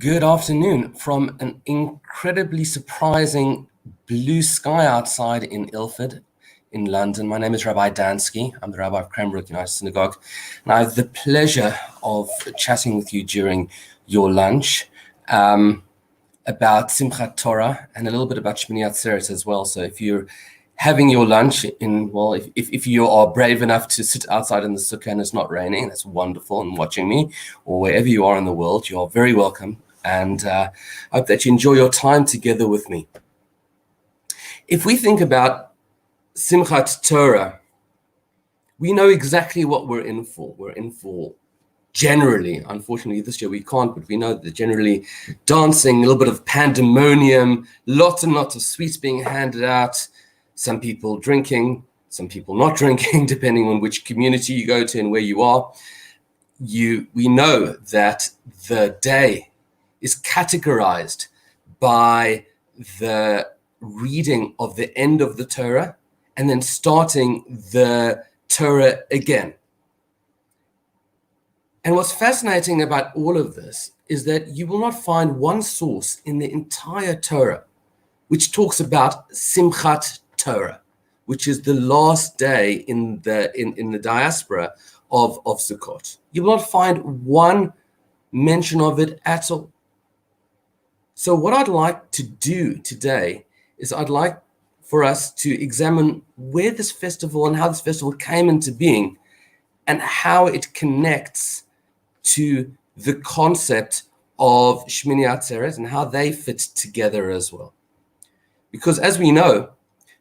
Good afternoon from an incredibly surprising blue sky outside in Ilford in London. My name is Rabbi Dansky. I'm the rabbi of Cranbrook United Synagogue, and I have the pleasure of chatting with you during your lunch about Simchat Torah and a little bit about Shmini Atzeret as well. So if you're having your lunch if you are brave enough to sit outside in the sukkah and it's not raining, that's wonderful, and watching me, or wherever you are in the world, you are very welcome. And I hope that you enjoy your time together with me. If we think about Simchat Torah, we know exactly what we're in for. We're in for generally, unfortunately this year we can't, but we know that generally dancing, a little bit of pandemonium, lots and lots of sweets being handed out, some people drinking, some people not drinking, depending on which community you go to and where you are. We know that the day is categorized by the reading of the end of the Torah and then starting the Torah again. And what's fascinating about all of this is that you will not find one source in the entire Torah which talks about Simchat Torah, which is the last day in the diaspora of Sukkot. You will not find one mention of it at all. So what I'd like to do today is I'd like for us to examine where this festival and how this festival came into being and how it connects to the concept of Shmini Atzeret and how they fit together as well. Because as we know,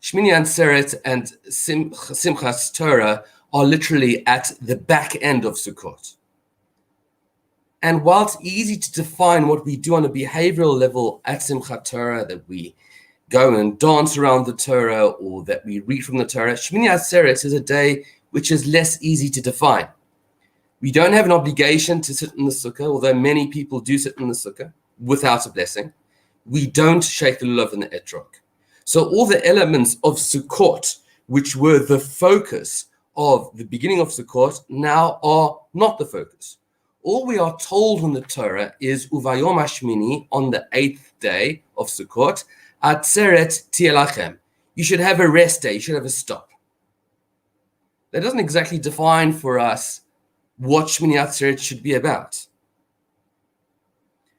Shmini Atzeret and Simchat Torah are literally at the back end of Sukkot. And while it's easy to define what we do on a behavioral level at Simchat Torah, that we go and dance around the Torah or that we read from the Torah, Shmini Atzeret is a day which is less easy to define. We don't have an obligation to sit in the sukkah, although many people do sit in the sukkah without a blessing. We don't shake the lulav and the etrog. So all the elements of Sukkot, which were the focus of the beginning of Sukkot, now are not the focus. All we are told in the Torah is Uvayom Hashmini, on the 8th day of Sukkot, Atzeret Tiyeh Lachem. You should have a rest day, you should have a stop. That doesn't exactly define for us what Shmini Atzeret should be about.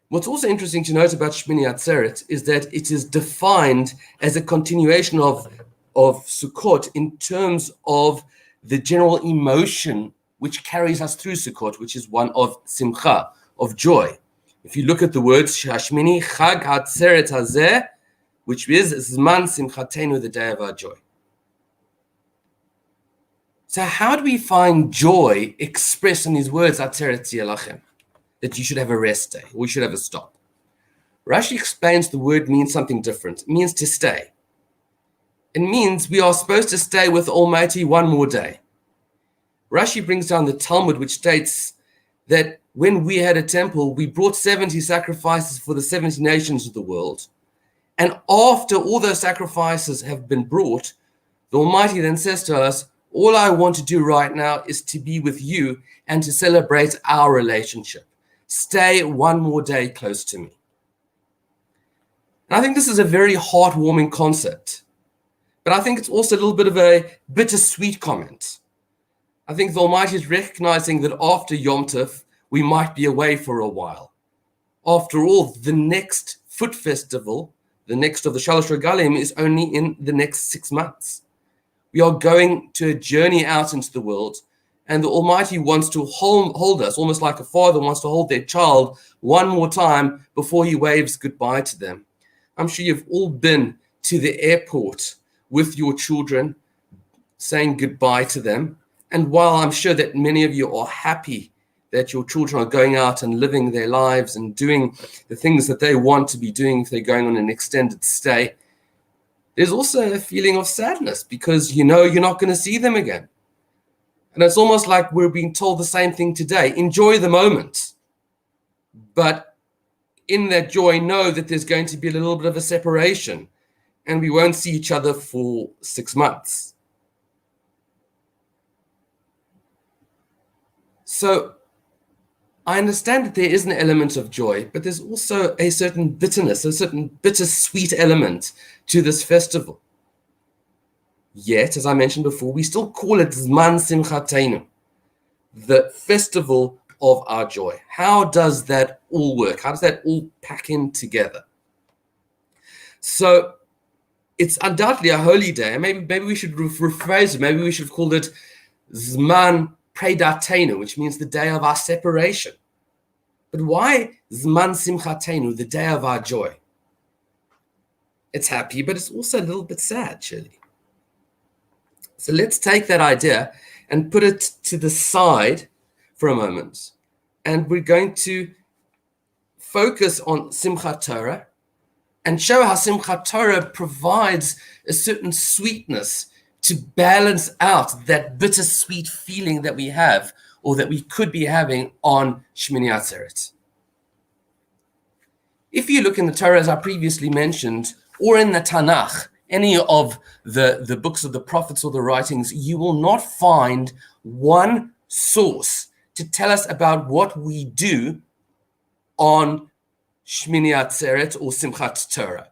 What's also interesting to note about Shmini Atzeret is that it is defined as a continuation of Sukkot in terms of the general emotion which carries us through Sukkot, which is one of simcha, of joy. If you look at the words Shashmini Chag Atzeret Hazeh, which is Zman Simchatenu, the day of our joy. So how do we find joy expressed in these words Atzeret Tiyeh Lachem, that you should have a rest day, or you should have a stop? Rashi explains the word means something different. It means to stay. It means we are supposed to stay with Almighty one more day. Rashi brings down the Talmud, which states that when we had a temple, we brought 70 sacrifices for the 70 nations of the world. And after all those sacrifices have been brought, the Almighty then says to us, all I want to do right now is to be with you and to celebrate our relationship. Stay one more day close to me. And I think this is a very heartwarming concept. But I think it's also a little bit of a bittersweet comment. I think the Almighty is recognizing that after Yom Tov, we might be away for a while. After all, the next foot festival, the next of the Shalosh Regalim, is only in the next 6 months. We are going to a journey out into the world, and the Almighty wants to hold us, almost like a father wants to hold their child one more time before he waves goodbye to them. I'm sure you've all been to the airport with your children, saying goodbye to them. And while I'm sure that many of you are happy that your children are going out and living their lives and doing the things that they want to be doing if they're going on an extended stay, there's also a feeling of sadness because you know you're not going to see them again. And it's almost like we're being told the same thing today. Enjoy the moment. But in that joy, know that there's going to be a little bit of a separation and we won't see each other for 6 months. So I understand that there is an element of joy, but there's also a certain bitterness, a certain bittersweet element to this festival. Yet, as I mentioned before, we still call it Zman Simchatenu, the festival of our joy. How does that all work? How does that all pack in together? So it's undoubtedly a holy day. Maybe we should rephrase it. Maybe we should have called it Zman Predatenu, which means the day of our separation. But why Zman Simchatenu, the day of our joy? It's happy, but it's also a little bit sad, surely. So let's take that idea and put it to the side for a moment. And we're going to focus on Simchat Torah and show how Simchat Torah provides a certain sweetness to balance out that bittersweet feeling that we have or that we could be having on Shmini Atzeret. If you look in the Torah, as I previously mentioned, or in the Tanakh, any of the books of the prophets or the writings, you will not find one source to tell us about what we do on Shmini Atzeret or Simchat Torah.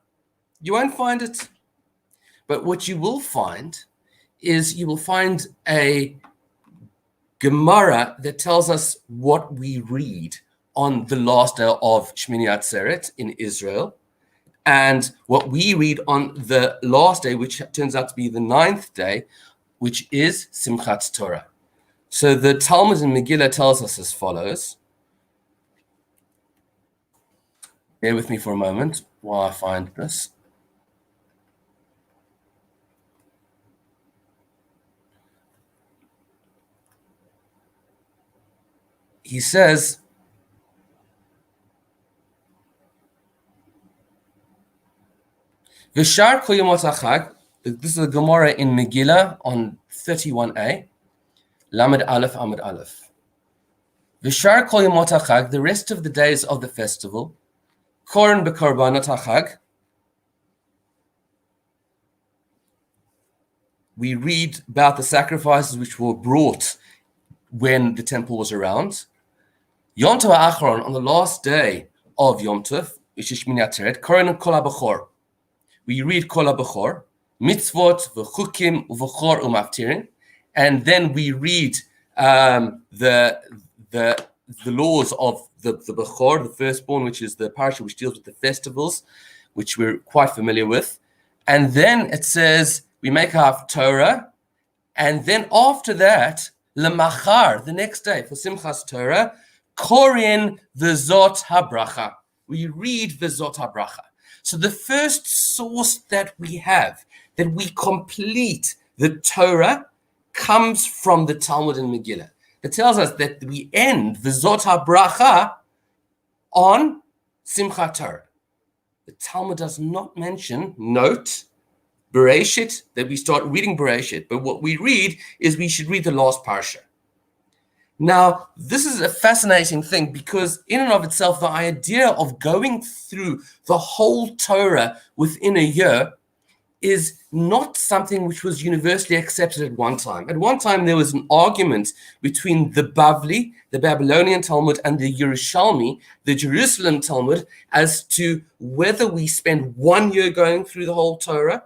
You won't find it. But what you will find is you will find a Gemara that tells us what we read on the last day of Shmini Atzeret in Israel, and what we read on the last day, which turns out to be the 9th day, which is Simchat Torah. So the Talmud in Megillah tells us as follows. Bear with me for a moment while I find this. He says, V'shar kol yomot hachag, this is a Gemara in Megillah on 31a, Lamed Aleph Amud Aleph. V'shar kol yomot hachag, the rest of the days of the festival, koren b'korbanot hachag, we read about the sacrifices which were brought when the temple was around. Yom Tov Acharon, on the last day of Yom Tov, which is Shmini Atzeret, koren kol ha'bechor. We read Kol HaBechor, Mitzvot, V'chukim, V'chor, U'maftirin, and then we read the laws of the Bechor, the firstborn, which is the parasha which deals with the festivals, which we're quite familiar with. And then it says, we make our Torah, and then after that, Lemachar, the next day, for Simchas Torah, Korin V'zot HaBracha. We read V'zot HaBracha. So the first source that we have, that we complete the Torah, comes from the Talmud and Megillah. It tells us that we end V'zot HaBracha on Simchat Torah. The Talmud does not mention, note, Bereshit, that we start reading Bereshit, but what we read is we should read the last parsha. Now, this is a fascinating thing because in and of itself, the idea of going through the whole Torah within a year is not something which was universally accepted at one time. At one time, there was an argument between the Bavli, the Babylonian Talmud, and the Yerushalmi, the Jerusalem Talmud, as to whether we spend 1 year going through the whole Torah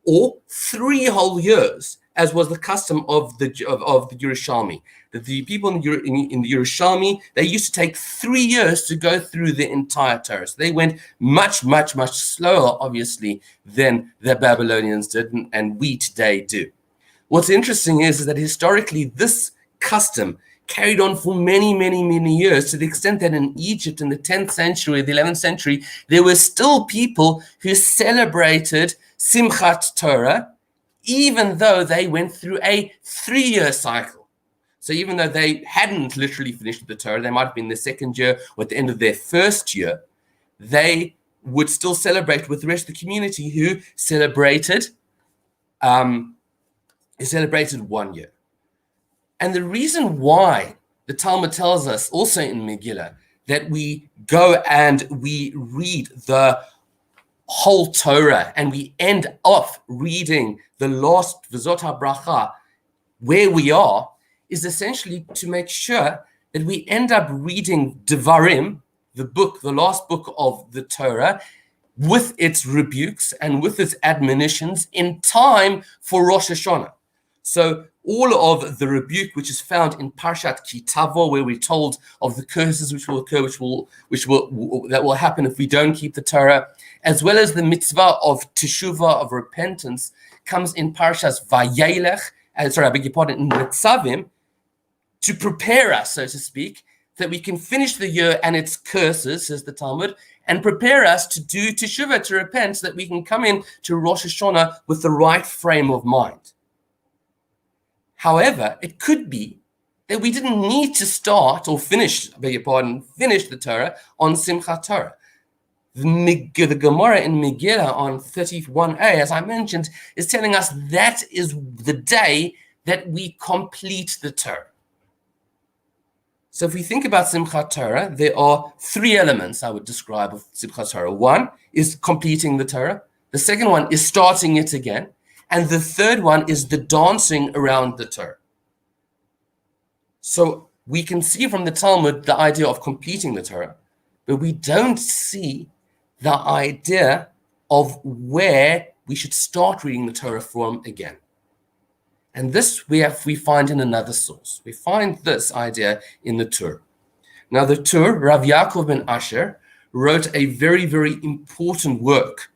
or 3 whole years, as was the custom of the Yerushalmi. The people in the Yerushalmi, they used to take 3 years to go through the entire Torah. So they went much, much, much slower, obviously, than the Babylonians did, and we today do. What's interesting is that historically, this custom carried on for many, many, many years, to the extent that in Egypt in the 10th century, the 11th century, there were still people who celebrated Simchat Torah, even though they went through a 3-year cycle. So even though they hadn't literally finished the Torah, they might have been in the 2nd year or at the end of their 1st year, they would still celebrate with the rest of the community who celebrated 1 year. And the reason why the Talmud tells us also in Megillah that we go and we read the whole Torah and we end off reading the last V'zot HaBracha where we are is essentially to make sure that we end up reading Devarim, the last book of the Torah, with its rebukes and with its admonitions in time for Rosh Hashanah. So all of the rebuke which is found in Parshat Ki Tavo, where we're told of the curses which will occur, that will happen if we don't keep the Torah, as well as the mitzvah of teshuvah, of repentance, comes in Parshas Vayelech, in Nitzavim, to prepare us, so to speak, that we can finish the year and its curses, says the Talmud, and prepare us to do teshuvah, to repent, so that we can come in to Rosh Hashanah with the right frame of mind. However, it could be that we didn't need to start or finish the Torah on Simchat Torah. The Gemara in Megillah on 31a, as I mentioned, is telling us that is the day that we complete the Torah. So if we think about Simchat Torah, there are three elements I would describe of Simchat Torah. One is completing the Torah. The second one is starting it again. And the third one is the dancing around the Torah. So we can see from the Talmud the idea of completing the Torah, but we don't see the idea of where we should start reading the Torah from again. And this we find in another source. We find this idea in the Tur. Now the Tur, Rav Yaakov ben Asher, wrote a very, very important work,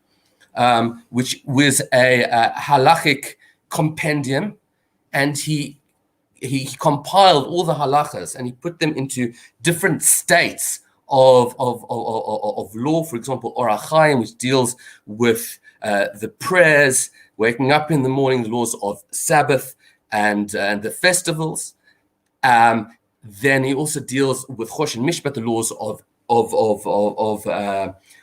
which was a halachic compendium, and he compiled all the halachas and he put them into different states of law. For example, Orach Chaim, which deals with the prayers, waking up in the morning, the laws of Sabbath and the festivals. Then he also deals with Chosh and Mishpat, the laws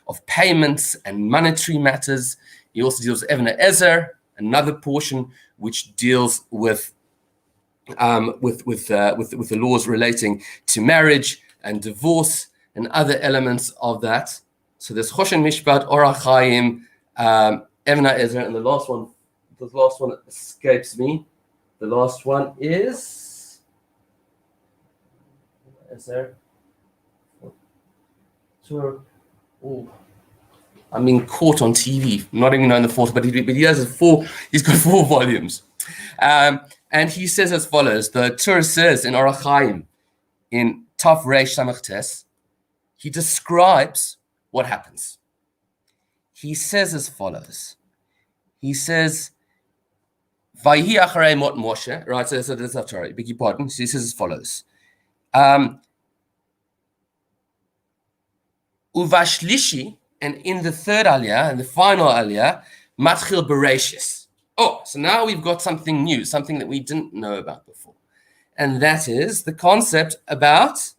of payments and monetary matters. He also deals with Even Ezer, another portion which deals with the laws relating to marriage and divorce and other elements of that. So there's Chosh and Mishpat, Orach Chaim, Even Ezer, and the last one escapes me. The last one is Ezer. I'm being caught on TV, not even knowing the fourth, but he has he's got 4 volumes. And he says as follows: the Torah says in Orach Chaim, in Taf Reish Samach Tes, he describes what happens. He says as follows. He says, Vayhi acharei mot Moshe, right? So that's not Torah, beg your pardon. So he says as follows. Uvashlishi, and in the third aliyah, and the final aliyah, matchil bereshis. Oh, so now we've got something new, something that we didn't know about before. And that is the concept about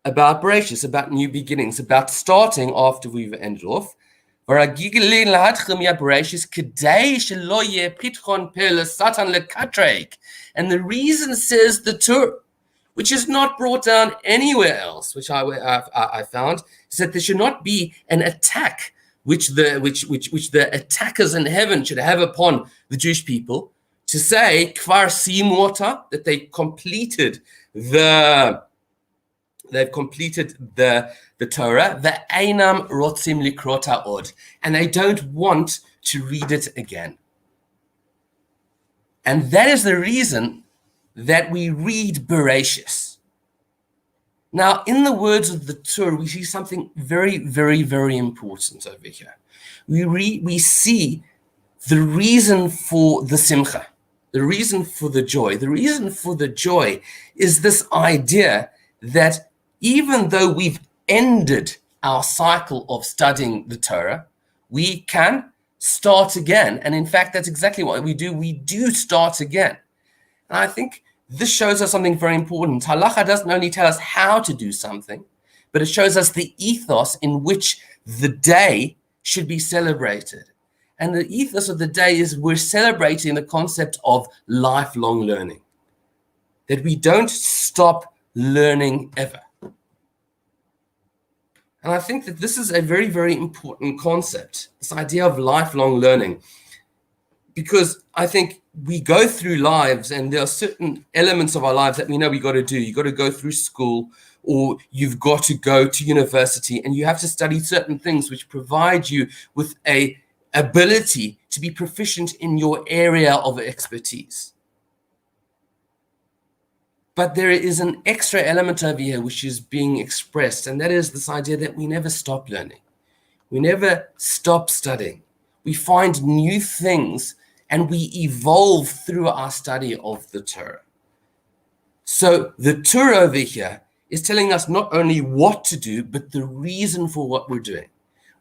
bereshis, about new beginnings, about starting after we've ended off. And the reason, says the Torah, which is not brought down anywhere else, which I found, is that there should not be an attack which the attackers in heaven should have upon the Jewish people, to say kvar simota, that they've completed the Torah, the einam rotzim likrota od, and they don't want to read it again. And that is the reason that we read Bereshis. Now, in the words of the Torah, we see something very, very, very important over here. We see the reason for the simcha, the reason for the joy. The reason for the joy is this idea that even though we've ended our cycle of studying the Torah, we can start again. And in fact, that's exactly what we do. We do start again. And I think this shows us something very important. Halacha doesn't only tell us how to do something, but it shows us the ethos in which the day should be celebrated. And the ethos of the day is we're celebrating the concept of lifelong learning, that we don't stop learning ever. And I think that this is a very, very important concept, this idea of lifelong learning. because I think we go through lives and there are certain elements of our lives that we know we got to do. You got to go through school, or you've got to go to university, and you have to study certain things which provide you with a ability to be proficient in your area of expertise. But there is an extra element over here which is being expressed, and that is this idea that we never stop learning. We never stop studying. We find new things and we evolve through our study of the Torah. So the Torah over here is telling us not only what to do, but the reason for what we're doing.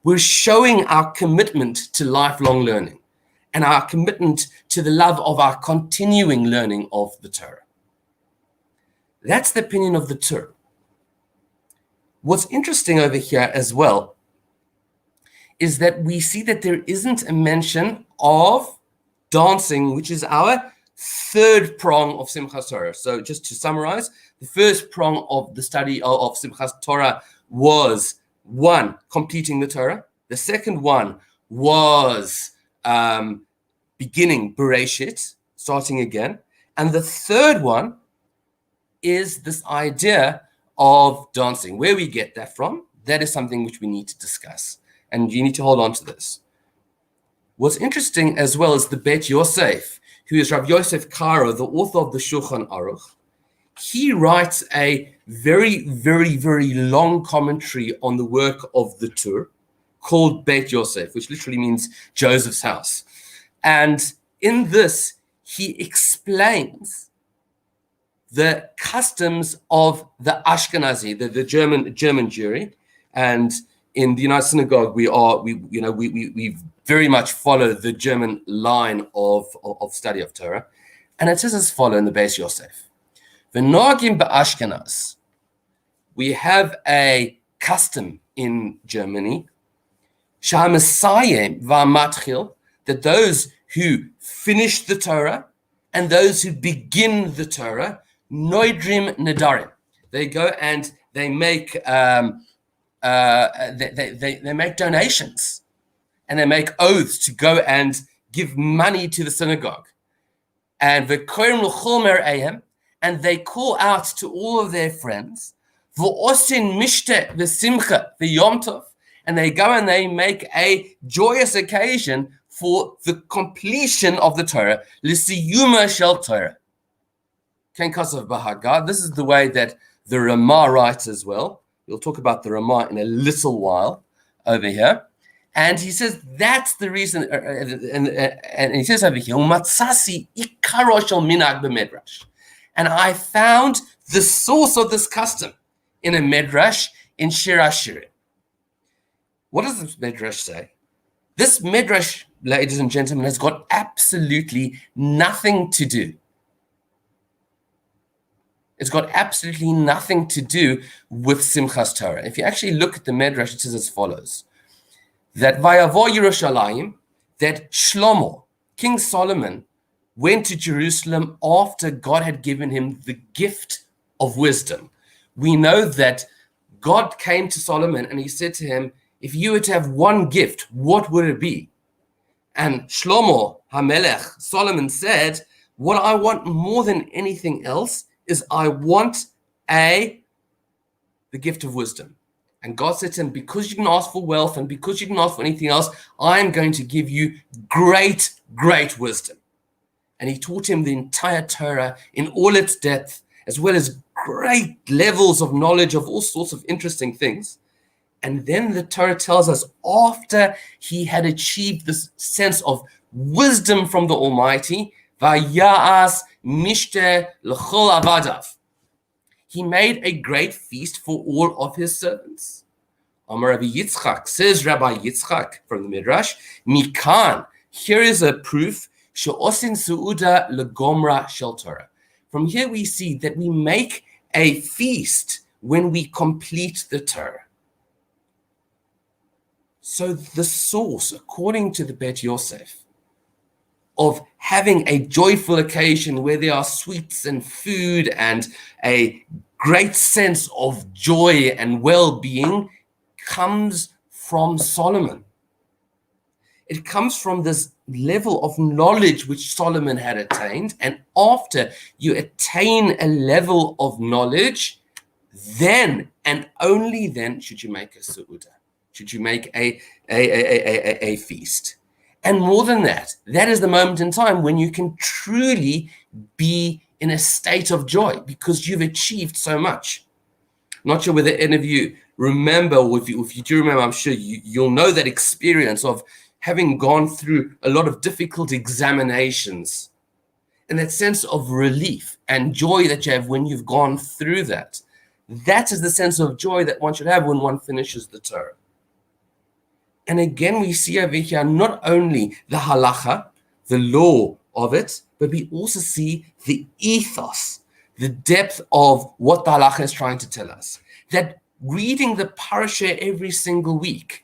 We're showing our commitment to lifelong learning and our commitment to the love of our continuing learning of the Torah. That's the opinion of the Torah. What's interesting over here as well is that we see that there isn't a mention of dancing, which is our third prong of Simchat Torah. So just to summarize, the first prong of the study of Simchat Torah was, one, completing the Torah. The second one was beginning Bereshit, starting again. And the third one is this idea of dancing. Where we get that from, that is something which we need to discuss. And you need to hold on to this. What's interesting as well is the Bet Yosef, who is Rav Yosef Karo, the author of the Shulchan Aruch. He writes a very, very, very long commentary on the work of the Torah called Bet Yosef, which literally means Joseph's house. And in this, he explains the customs of the Ashkenazi, the German Jewry, and in the United Synagogue, we very much follow the German line of study of Torah, and it says as follows in the Beis Yosef: "V'noagim ba'Ashkenaz." We have a custom in Germany, "Sha'amasayim va'matchil," that those who finish the Torah and those who begin the Torah, noidrim nedarim, they go and they make they make donations and they make oaths to go and give money to the synagogue. And they call out to all of their friends, and they go and they make a joyous occasion for the completion of the Torah. L'siyuma shel Torah. This is the way that the Ramah writes as well. We'll talk about the Ramah in a little while over here. And he says that's the reason, and he says over here, and I found the source of this custom in a Medrash in Shir HaShirim. What does this Medrash say? This Medrash, ladies and gentlemen, has got absolutely nothing to do. It's got absolutely nothing to do with Simchat Torah. If you actually look at the Medrash, it says as follows: that Vayavo Yerushalayim, that Shlomo, King Solomon, went to Jerusalem after God had given him the gift of wisdom. We know that God came to Solomon and he said to him, if you were to have one gift, what would it be? And Shlomo HaMelech, Solomon said, what I want more than anything else is I want the gift of wisdom. And God said to him, because you didn't ask for wealth and because you didn't ask for anything else, I am going to give you great, great wisdom. And he taught him the entire Torah in all its depth, as well as great levels of knowledge of all sorts of interesting things. And then the Torah tells us after he had achieved this sense of wisdom from the Almighty, Vaya'as mishte l'chol avadav, he made a great feast for all of his servants. Amar Rabbi Yitzchak, says Rabbi Yitzchak from the Midrash, Mikan, here is a proof, she'osin su'uda legomra shel Torah. From here we see that we make a feast when we complete the Torah. So the source, according to the Bet Yosef, of having a joyful occasion where there are sweets and food and a great sense of joy and well-being comes from Solomon. It comes from this level of knowledge which Solomon had attained. And after you attain a level of knowledge, then and only then should you make a su'udah, should you make a feast. And more than that, that is the moment in time when you can truly be in a state of joy because you've achieved so much. Not sure whether any of you remember, or if you do remember, I'm sure you'll know that experience of having gone through a lot of difficult examinations and that sense of relief and joy that you have when you've gone through that. That is the sense of joy that one should have when one finishes the Torah. And again, we see over here not only the halacha, the law of it, but we also see the ethos, the depth of what the halacha is trying to tell us. That reading the parasha every single week,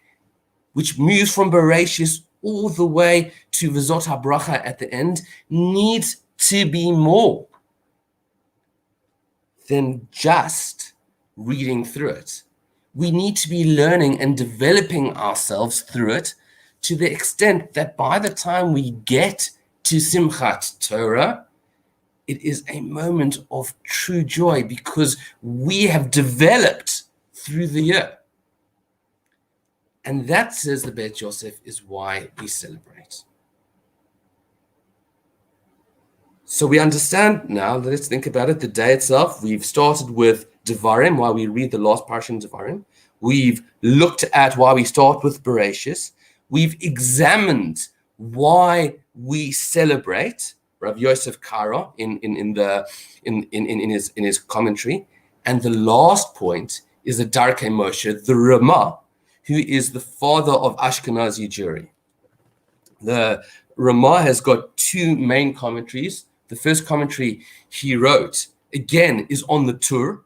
which moves from Bereshis all the way to V'zot HaBracha at the end, needs to be more than just reading through it. We need to be learning and developing ourselves through it to the extent that by the time we get to Simchat Torah, it is a moment of true joy because we have developed through the year. And that, says the Beit Yosef, is why we celebrate. So we understand now, let's think about it, the day itself. We've started with Devarim, why we read the last parsha in Devarim. We've looked at why we start with Bereshis. We've examined why we celebrate, Rav Yosef Karo in his commentary. And the last point is the Darkei Moshe, the Ramah, who is the father of Ashkenazi Jewry. The Ramah has got two main commentaries. The first commentary he wrote, again, is on the Tur,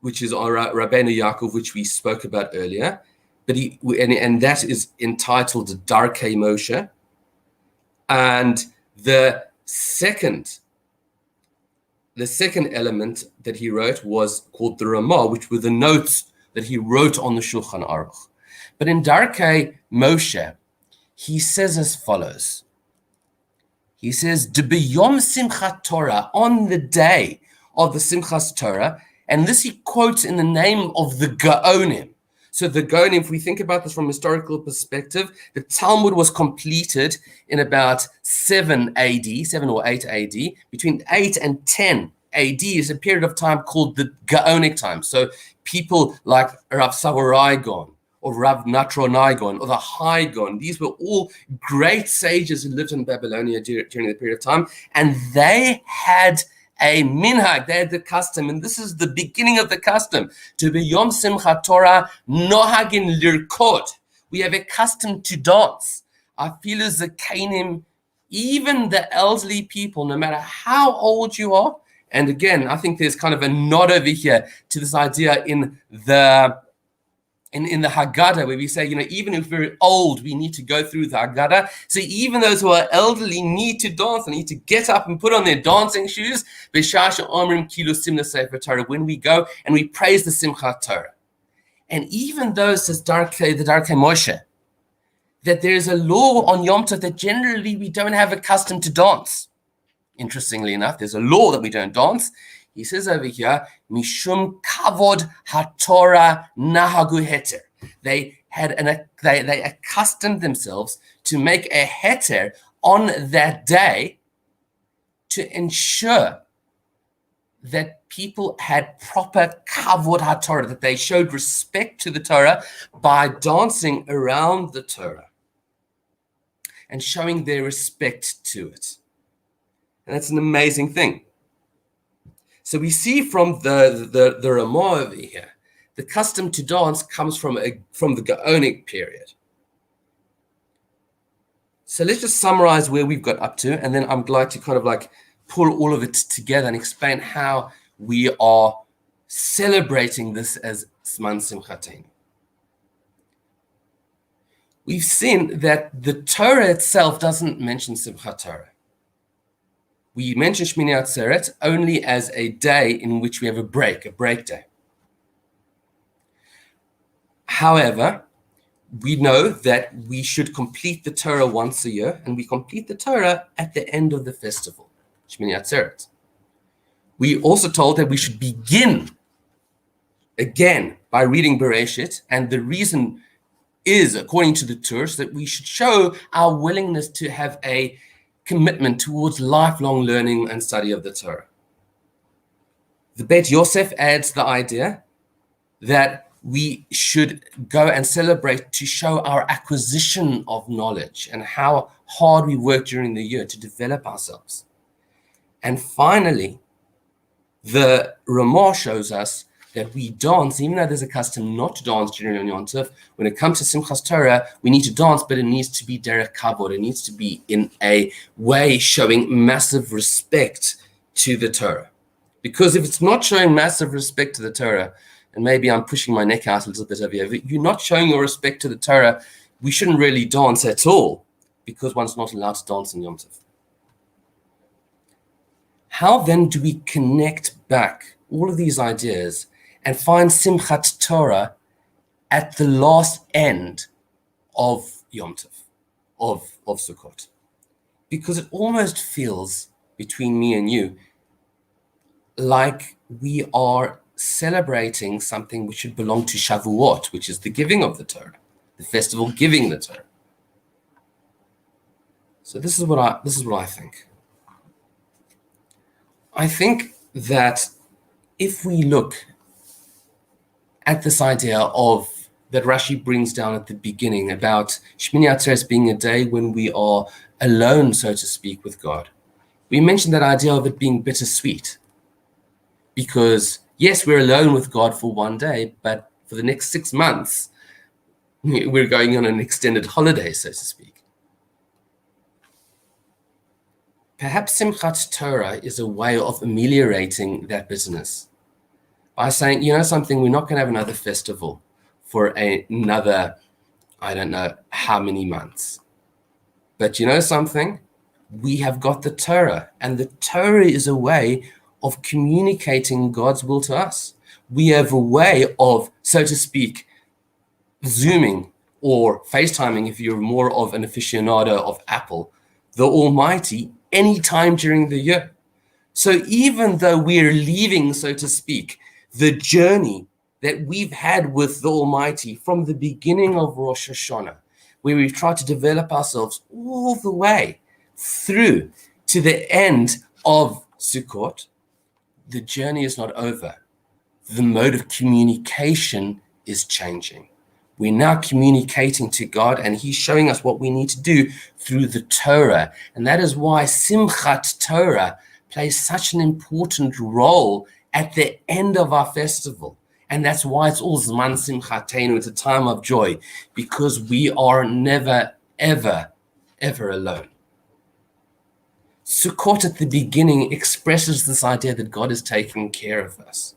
which is on Rabbeinu Yaakov, which we spoke about earlier. But and that is entitled Darkei Moshe. And the second element that he wrote was called the Ramah, which were the notes that he wrote on the Shulchan Aruch. But in Darkei Moshe, he says as follows. He says, B'yom Simchat Torah, on the day of the Simchat Torah, and this he quotes in the name of the Gaonim. So the Gaonim, if we think about this from a historical perspective, the Talmud was completed in about 7 or 8 AD. Between 8 and 10 AD is a period of time called the Gaonic time. So people like Rav Savorai Gaon, or Rav Natronai, or the High Gaon. These were all great sages who lived in Babylonia during the period of time, and they had a minhag, they had the custom, and this is the beginning of the custom, to be Yom Simchat Torah nohagin lirkod. We have a custom to dance. Afilu zakanim, even the elderly people, no matter how old you are. And again, I think there's kind of a nod over here to this idea in the Haggadah, where we say, even if we're old, we need to go through the Haggadah. So even those who are elderly need to dance, they need to get up and put on their dancing shoes. When we go and we praise the Simchat Torah. And even those, says the Darkei Moshe, that there's a law on Yom Tov that generally we don't have a custom to dance. Interestingly enough, there's a law that we don't dance. He says over here, Mishum Kavod HaTorah Nahagu Heter. They accustomed themselves to make a heter on that day to ensure that people had proper Kavod HaTorah, that they showed respect to the Torah by dancing around the Torah and showing their respect to it. And that's an amazing thing. So we see from the Ramah over here, the custom to dance comes from the Gaonic period. So let's just summarize where we've got up to, and then I'm glad to kind of pull all of it together and explain how we are celebrating this as Zman Simchateinu. We've seen that the Torah itself doesn't mention Simchat Torah. We mention Shmini Atzeret only as a day in which we have a break day. However, we know that we should complete the Torah once a year, and we complete the Torah at the end of the festival, Shmini Atzeret. We also told that we should begin again by reading Bereshit, and the reason is, according to the Torah, that we should show our willingness to have a commitment towards lifelong learning and study of the Torah. The Beit Yosef adds the idea that we should go and celebrate to show our acquisition of knowledge and how hard we work during the year to develop ourselves. And finally, the Ramah shows us that we dance, even though there's a custom not to dance during Yom Tov. When it comes to Simchat Torah, we need to dance, but it needs to be derech kavod. It needs to be in a way showing massive respect to the Torah. Because if it's not showing massive respect to the Torah, and maybe I'm pushing my neck out a little bit over here, but you're not showing your respect to the Torah, we shouldn't really dance at all, because one's not allowed to dance in Yom Tov. How then do we connect back all of these ideas and find Simchat Torah at the last end of Yom Tov, of Sukkot? Because it almost feels, between me and you, like we are celebrating something which should belong to Shavuot, which is the giving of the Torah, the festival giving the Torah. So this is what I think. I think that if we look at this idea of that Rashi brings down at the beginning about Shmini Atzeres being a day when we are alone, so to speak, with God, we mentioned that idea of it being bittersweet. Because yes, we're alone with God for one day, but for the next 6 months, we're going on an extended holiday, so to speak. Perhaps Simchat Torah is a way of ameliorating that business by saying, you know something, we're not going to have another festival for another, I don't know how many months. But you know something? We have got the Torah, and the Torah is a way of communicating God's will to us. We have a way of, so to speak, Zooming or FaceTiming, if you're more of an aficionado of Apple, the Almighty anytime during the year. So even though we're leaving, so to speak, the journey that we've had with the Almighty from the beginning of Rosh Hashanah, where we've tried to develop ourselves all the way through to the end of Sukkot, the journey is not over. The mode of communication is changing. We're now communicating to God, and He's showing us what we need to do through the Torah. And that is why Simchat Torah plays such an important role at the end of our festival. And that's why it's all Zman Simchatenu, it's a time of joy, because we are never, ever, ever alone. Sukkot at the beginning expresses this idea that God is taking care of us,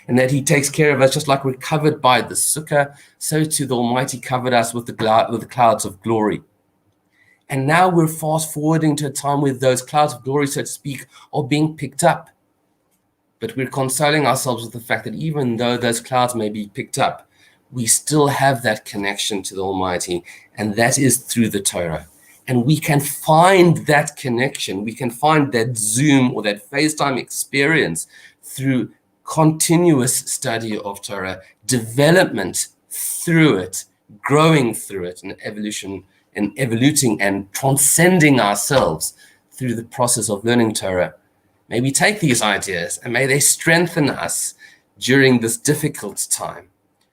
and that He takes care of us just like we're covered by the sukkah, so too the Almighty covered us with the clouds of glory. And now we're fast forwarding to a time where those clouds of glory, so to speak, are being picked up. But we're consoling ourselves with the fact that even though those clouds may be picked up, we still have that connection to the Almighty, and that is through the Torah. And we can find that connection, we can find that Zoom or that FaceTime experience through continuous study of Torah, development through it, growing through it, and evolution and evoluting and transcending ourselves through the process of learning Torah. May we take these ideas and may they strengthen us during this difficult time.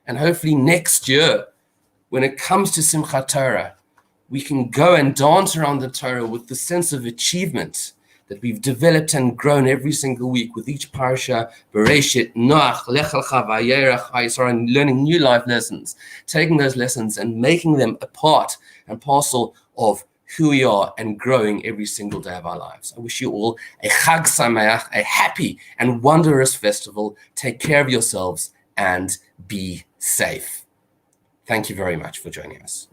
And hopefully next year, when it comes to Simchat Torah, we can go and dance around the Torah with the sense of achievement that we've developed and grown every single week with each parasha, Bereshit, Noach, Lech Lecha, Vayerach, Hayisar, and learning new life lessons, taking those lessons and making them a part and parcel of who we are and growing every single day of our lives. I wish you all a Chag Sameach, a happy and wondrous festival. Take care of yourselves and be safe. Thank you very much for joining us.